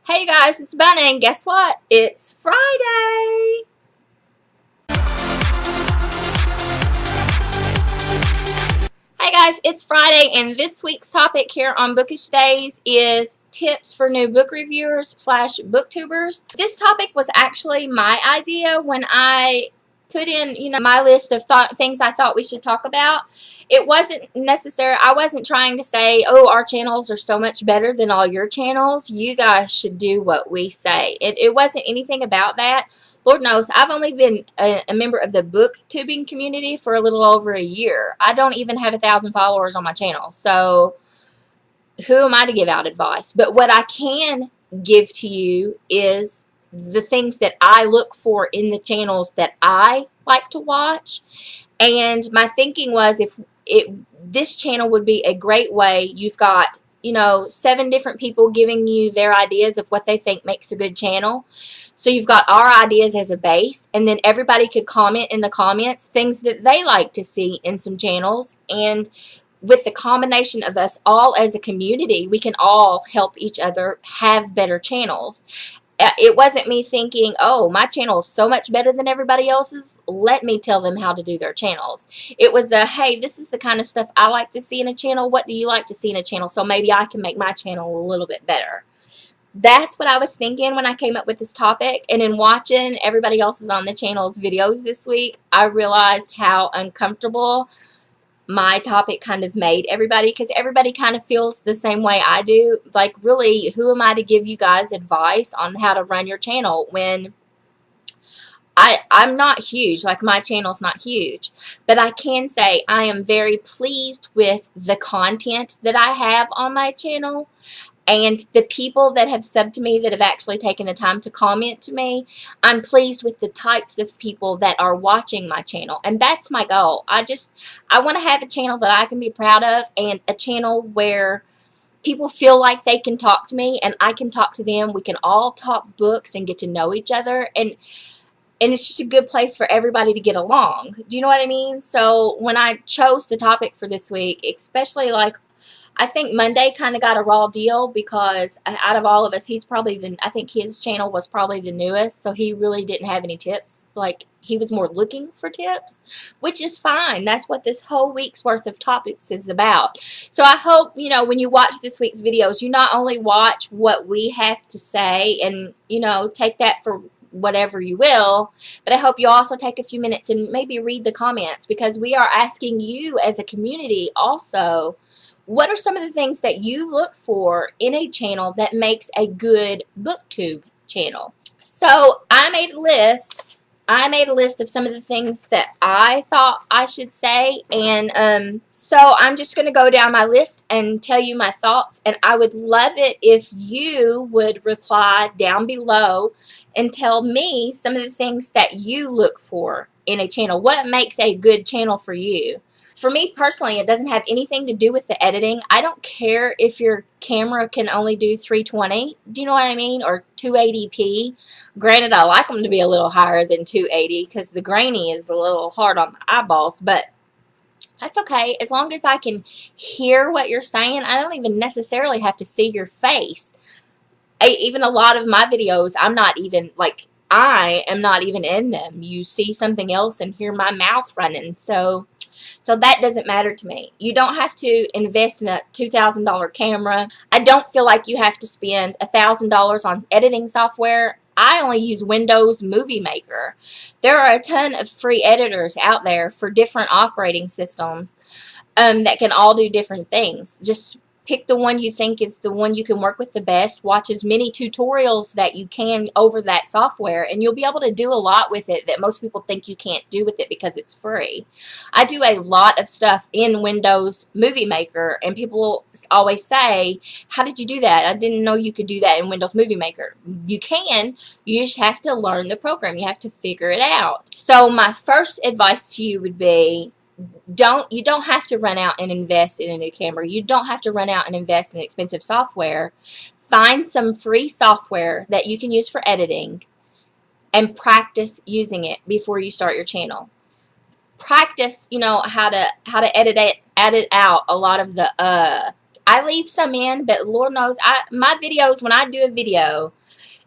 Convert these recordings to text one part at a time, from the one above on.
Hey guys, it's Bunny, and guess what? It's Friday! Hey guys, it's Friday, and this week's topic here on Bookish Days is tips for new book reviewers slash booktubers. This topic was actually my idea when I put in, my list of things I thought we should talk about. It wasn't necessary. I wasn't trying to say, oh, our channels are so much better than all your channels. You guys should do what we say. It wasn't anything about that. Lord knows, I've only been a member of the booktubing community for a little over a year. I don't even have 1,000 followers on my channel. So who am I to give out advice? But what I can give to you is the things that I look for in the channels that I like to watch. And my thinking was, if this channel would be a great way. You've got 7 different people giving you their ideas of what they think makes a good channel. So you've got our ideas as a base, and then everybody could comment in the comments things that they like to see in some channels. And with the combination of us all as a community, we can all help each other have better channels. It wasn't me thinking, oh, my channel is so much better than everybody else's, let me tell them how to do their channels. It was a, hey, this is the kind of stuff I like to see in a channel. What do you like to see in a channel? So maybe I can make my channel a little bit better. That's what I was thinking when I came up with this topic. And in watching everybody else's on the channel's videos this week, I realized how uncomfortable my topic kind of made everybody, because everybody kind of feels the same way I do. Like, really, who am I to give you guys advice on how to run your channel when I'm not huge? Like, my channel's not huge, but I can say I am very pleased with the content that I have on my channel. And the people that have subbed to me, that have actually taken the time to comment to me, I'm pleased with the types of people that are watching my channel. And that's my goal. I want to have a channel that I can be proud of, and a channel where people feel like they can talk to me and I can talk to them. We can all talk books and get to know each other. And it's just a good place for everybody to get along. Do you know what I mean? So when I chose the topic for this week, especially, like, I think Monday kind of got a raw deal, because out of all of us, I think his channel was probably the newest, so he really didn't have any tips. Like, he was more looking for tips, which is fine. That's what this whole week's worth of topics is about. So I hope, when you watch this week's videos, you not only watch what we have to say and, take that for whatever you will, but I hope you also take a few minutes and maybe read the comments, because we are asking you as a community also, what are some of the things that you look for in a channel that makes a good booktube channel? So I made a list. Of some of the things that I thought I should say, and so I'm just going to go down my list and tell you my thoughts, and I would love it if you would reply down below and tell me some of the things that you look for in a channel. What makes a good channel for you? For me personally, it doesn't have anything to do with the editing. I don't care if your camera can only do 320, do you know what I mean, or 280p. Granted, I like them to be a little higher than 280, because the grainy is a little hard on my eyeballs, but that's okay. As long as I can hear what you're saying, I don't even necessarily have to see your face. Even a lot of my videos, I am not even in them. You see something else and hear my mouth running. So that doesn't matter to me. You don't have to invest in a $2,000 camera. I don't feel like you have to spend $1,000 on editing software. I only use Windows Movie Maker. There are a ton of free editors out there for different operating systems that can all do different things. Just pick the one you think is the one you can work with the best. Watch as many tutorials that you can over that software, and you'll be able to do a lot with it that most people think you can't do with it because it's free. I do a lot of stuff in Windows Movie Maker, and people always say, how did you do that? I didn't know you could do that in Windows Movie Maker. You can. You just have to learn the program. You have to figure it out. So my first advice to you would be, you don't have to run out and invest in a new camera. You don't have to run out and invest in expensive software. Find some free software that you can use for editing and practice using it before you start your channel. Practice, how to edit out a lot of the I leave some in, but Lord knows, my videos, when I do a video,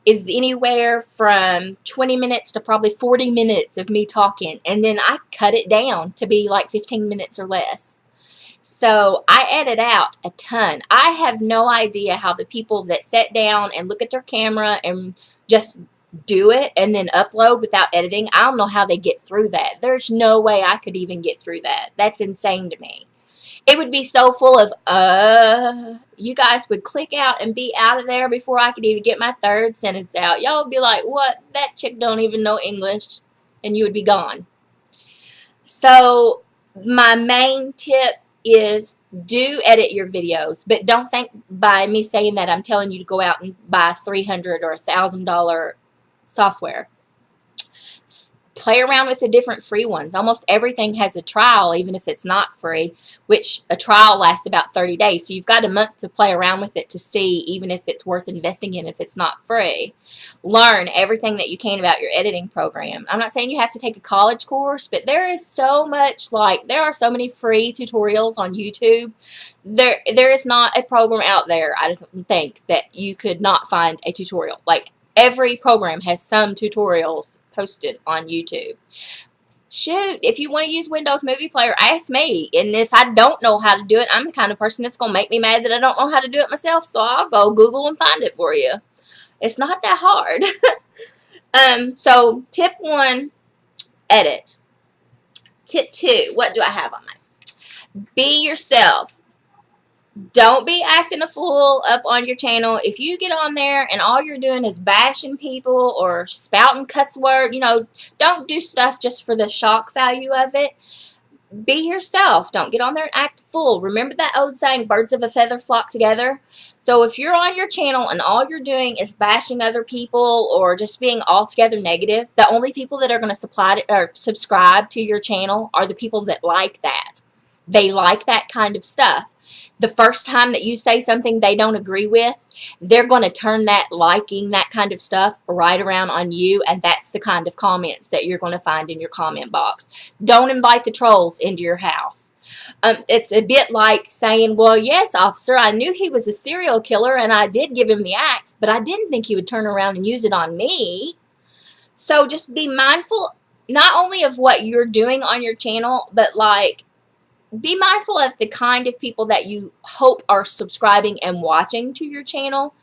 is anywhere from 20 minutes to probably 40 minutes of me talking. And then I cut it down to be like 15 minutes or less. So I edit out a ton. I have no idea how the people that sit down and look at their camera and just do it and then upload without editing, I don't know how they get through that. There's no way I could even get through that. That's insane to me. It would be so full of, you guys would click out and be out of there before I could even get my third sentence out. Y'all would be like, what? That chick don't even know English. And you would be gone. So my main tip is do edit your videos, but don't think by me saying that I'm telling you to go out and buy $300 or $1,000 software. Play around with the different free ones. Almost everything has a trial, even if it's not free, which a trial lasts about 30 days. So you've got a month to play around with it to see even if it's worth investing in if it's not free. Learn everything that you can about your editing program. I'm not saying you have to take a college course, but there is so much, there are so many free tutorials on YouTube. There is not a program out there, I don't think, that you could not find a tutorial. Like, every program has some tutorials posted on YouTube. Shoot, if you want to use Windows Movie Player, ask me. And if I don't know how to do it, I'm the kind of person that's going to make me mad that I don't know how to do it myself. So I'll go Google and find it for you. It's not that hard. So tip 1, edit. Tip 2, what do I have on mine? Be yourself. Don't be acting a fool up on your channel. If you get on there and all you're doing is bashing people or spouting cuss word, don't do stuff just for the shock value of it. Be yourself. Don't get on there and act a fool. Remember that old saying, birds of a feather flock together? So if you're on your channel and all you're doing is bashing other people or just being altogether negative, the only people that are going to subscribe to your channel are the people that like that. They like that kind of stuff. The first time that you say something they don't agree with, they're going to turn that liking that kind of stuff right around on you, and that's the kind of comments that you're going to find in your comment box. Don't invite the trolls into your house. It's a bit like saying, well, yes, officer, I knew he was a serial killer, and I did give him the axe, but I didn't think he would turn around and use it on me. So just be mindful not only of what you're doing on your channel, but be mindful of the kind of people that you hope are subscribing and watching to your channel.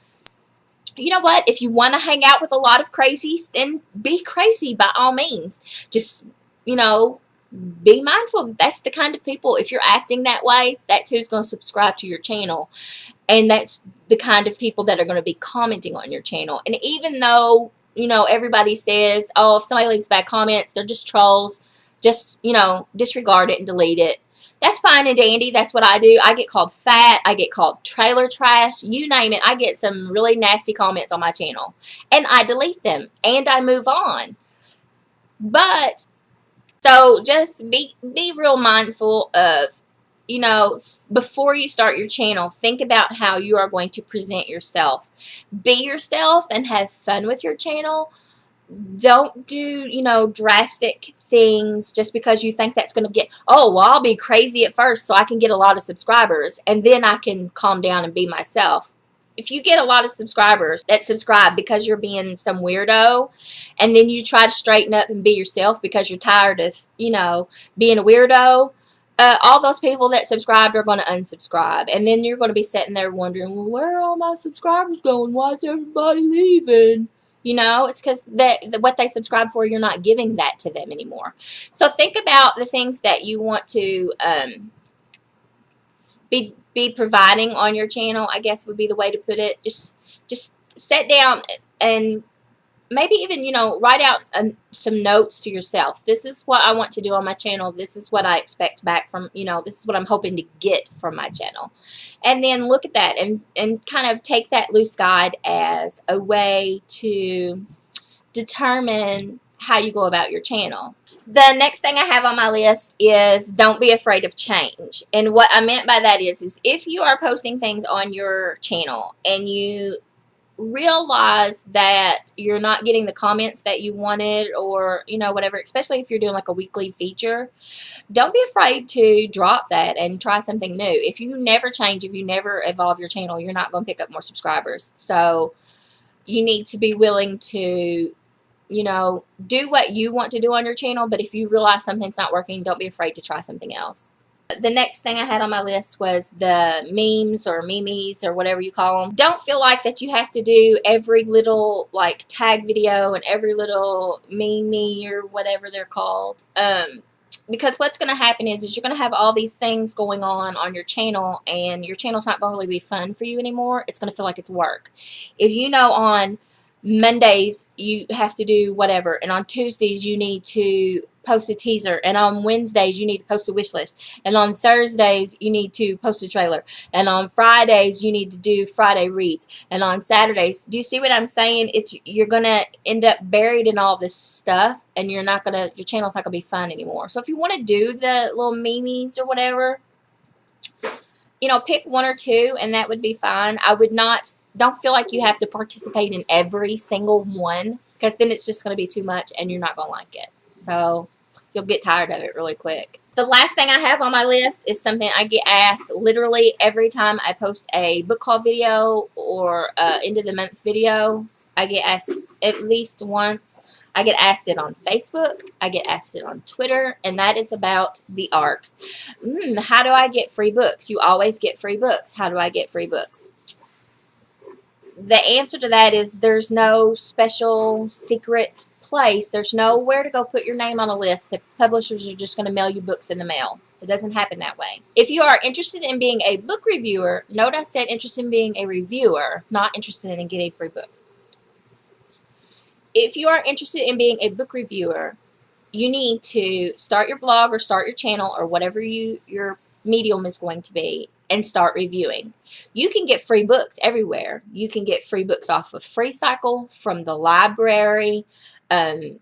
You know what? If you want to hang out with a lot of crazies, then be crazy by all means. Just, be mindful. That's the kind of people, if you're acting that way, that's who's going to subscribe to your channel. And that's the kind of people that are going to be commenting on your channel. And even though, everybody says, oh, if somebody leaves bad comments, they're just trolls, just, disregard it and delete it. That's fine and dandy. That's what I do. I get called fat. I get called trailer trash. You name it. I get some really nasty comments on my channel. And I delete them. And I move on. But, so just be real mindful of, before you start your channel, think about how you are going to present yourself. Be yourself and have fun with your channel. Don't do, drastic things just because you think that's going to get, oh, well, I'll be crazy at first so I can get a lot of subscribers and then I can calm down and be myself. If you get a lot of subscribers that subscribe because you're being some weirdo and then you try to straighten up and be yourself because you're tired of, being a weirdo, all those people that subscribed are going to unsubscribe. And then you're going to be sitting there wondering, well, where are all my subscribers going? Why is everybody leaving? It's because what they subscribe for, you're not giving that to them anymore. So think about the things that you want to be providing on your channel, I guess would be the way to put it. Just sit down and maybe even, write out some notes to yourself. This is what I want to do on my channel. This is what I expect back from, this is what I'm hoping to get from my channel. And then look at that and kind of take that loose guide as a way to determine how you go about your channel. The next thing I have on my list is don't be afraid of change. And what I meant by that is if you are posting things on your channel and you realize that you're not getting the comments that you wanted, or whatever, especially if you're doing like a weekly feature, don't be afraid to drop that and try something new. If you never change, if you never evolve your channel, you're not going to pick up more subscribers. So you need to be willing to do what you want to do on your channel, but if you realize something's not working, don't be afraid to try something else. The next thing I had on my list was the memes or memes or whatever you call them. Don't feel like that you have to do every little like tag video and every little meme or whatever they're called. Because what's going to happen is you're going to have all these things going on your channel, and your channel's not going to really be fun for you anymore. It's going to feel like it's work. If on Mondays you have to do whatever, and on Tuesdays you need to post a teaser, and on Wednesdays you need to post a wish list, and on Thursdays you need to post a trailer, and on Fridays you need to do Friday reads, and on Saturdays, do you see what I'm saying? You're gonna end up buried in all this stuff, and your channel's not gonna be fun anymore. So if you want to do the little memes or whatever, pick one or two, and that would be fine. Don't feel like you have to participate in every single one, because then it's just going to be too much and you're not going to like it. So you'll get tired of it really quick. The last thing I have on my list is something I get asked literally every time I post a book haul video or end of the month video. I get asked at least once. I get asked it on Facebook. I get asked it on Twitter, and that is about the ARCs. How do I get free books? You always get free books. How do I get free books? The answer to that is there's no special secret place. There's nowhere to go put your name on a list. The publishers are just going to mail you books in the mail. It doesn't happen that way. If you are interested in being a book reviewer, note I said interested in being a reviewer, not interested in getting free books. If you are interested in being a book reviewer, you need to start your blog or start your channel or whatever your medium is going to be, and start reviewing. You can get free books everywhere. You can get free books off of FreeCycle, from the library. You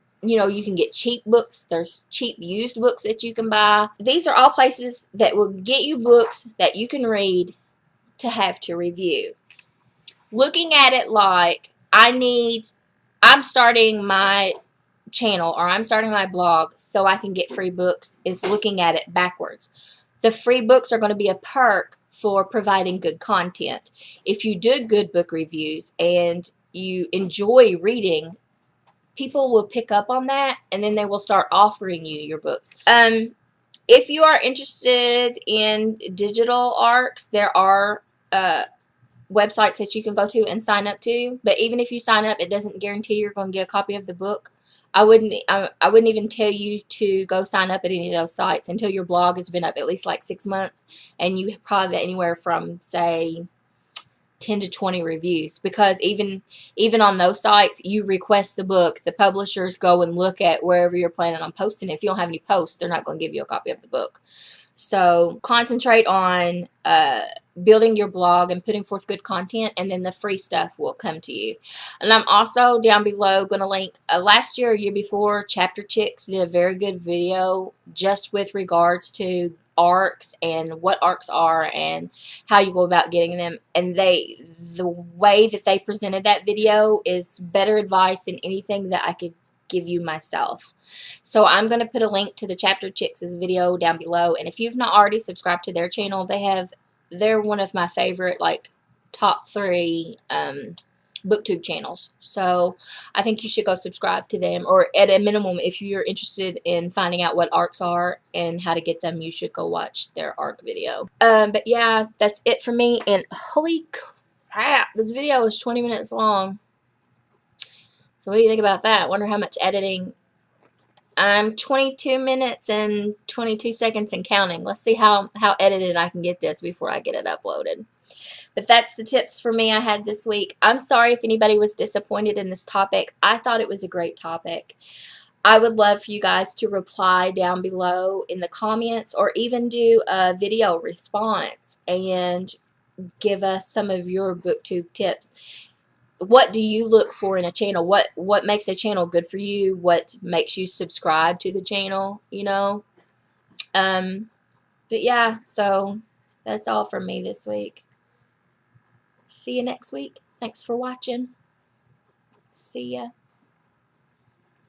can get cheap books. There's cheap used books that you can buy. These are all places that will get you books that you can read to have to review. Looking at it like I'm starting my channel or I'm starting my blog so I can get free books is looking at it backwards. The free books are going to be a perk for providing good content. If you do good book reviews and you enjoy reading, people will pick up on that, and then they will start offering you your books. If you are interested in digital ARCs, there are websites that you can go to and sign up to. But even if you sign up, it doesn't guarantee you're going to get a copy of the book. I wouldn't even tell you to go sign up at any of those sites until your blog has been up at least like 6 months, and you probably have anywhere from, say, 10 to 20 reviews, because even on those sites, you request the book, the publishers go and look at wherever you're planning on posting. If you don't have any posts, they're not going to give you a copy of the book. So concentrate on building your blog and putting forth good content, and then the free stuff will come to you. And I'm also down below going to link, last year or year before, Chapter Chicks did a very good video just with regards to ARCs and what ARCs are and how you go about getting them. And the way that they presented that video is better advice than anything that I could give you myself. So I'm going to put a link to the Chapter Chicks video down below, and if you've not already subscribed to their channel, they're one of my favorite, like, top 3 booktube channels. So I think you should go subscribe to them, or at a minimum, if you're interested in finding out what ARCs are and how to get them, you should go watch their ARC video. But yeah, that's it for me, and holy crap, this video is 20 minutes long. So what do you think about that? Wonder how much editing. I'm 22 minutes and 22 seconds and counting. Let's see how edited I can get this before I get it uploaded. But that's the tips for me I had this week. I'm sorry if anybody was disappointed in this topic. I thought it was a great topic. I would love for you guys to reply down below in the comments, or even do a video response and give us some of your booktube tips. What do you look for in a channel? What makes a channel good for you? What makes you subscribe to the channel, But yeah, so that's all from me this week. See you next week. Thanks for watching. See ya.